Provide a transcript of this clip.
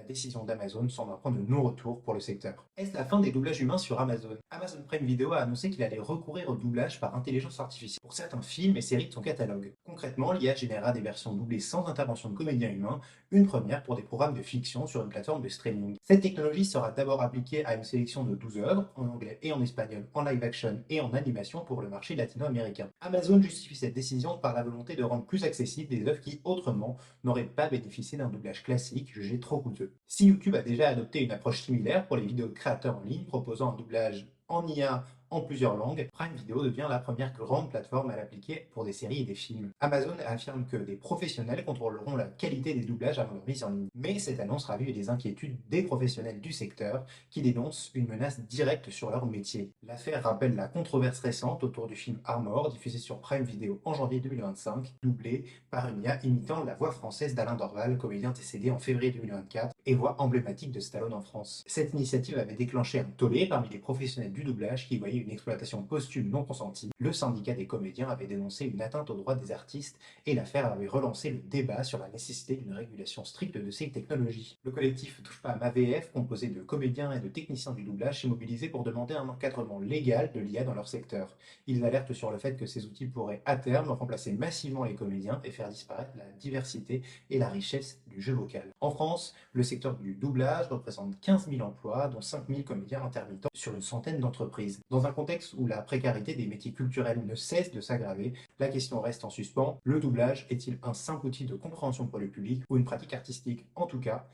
décision d'Amazon semble un point de non-retour pour le secteur. Est-ce la fin des doublages humains sur Amazon? Amazon Prime Video a annoncé qu'il allait recourir au doublage par intelligence artificielle pour certains films et séries de son catalogue. Concrètement, l'IA générera des versions doublées sans intervention de comédiens humains, une première pour des programmes de fiction sur une plateforme de streaming. Cette technologie sera d'abord appliquée à une sélection de 12 œuvres, en anglais et en espagnol, en live action et en animation pour le marché latino-américain. Amazon justifie cette décision par la volonté de rendre plus accessibles des œuvres qui, autrement, n'auraient pas bénéficié d'un doublage classique jugé trop coûteux. Si YouTube a déjà adopté une approche similaire pour les vidéos de créateurs en ligne proposant un doublage en IA en plusieurs langues, Prime Video devient la première grande plateforme à l'appliquer pour des séries et des films. Amazon affirme que des professionnels contrôleront la qualité des doublages avant leur mise en ligne. Mais cette annonce ravive des inquiétudes des professionnels du secteur qui dénoncent une menace directe sur leur métier. L'affaire rappelle la controverse récente autour du film Armor, diffusé sur Prime Video en janvier 2025, doublé par une IA imitant la voix française d'Alain Dorval, comédien décédé en février 2024 et voix emblématique de Stallone en France. Cette initiative avait déclenché un tollé parmi les professionnels du doublage qui voyaient une exploitation posthume non consentie. Le syndicat des comédiens avait dénoncé une atteinte aux droits des artistes et l'affaire avait relancé le débat sur la nécessité d'une régulation stricte de ces technologies. Le collectif Touche pas à ma VF, composé de comédiens et de techniciens du doublage, s'est mobilisé pour demander un encadrement légal de l'IA dans leur secteur. Ils alertent sur le fait que ces outils pourraient à terme remplacer massivement les comédiens et faire disparaître la diversité et la richesse du jeu vocal. En France, le secteur du doublage représente 15 000 emplois, dont 5 000 comédiens intermittents sur une centaine d'entreprises. Dans un contexte où la précarité des métiers culturels ne cesse de s'aggraver, la question reste en suspens. Le doublage est-il un simple outil de compréhension pour le public ou une pratique artistique? En tout cas,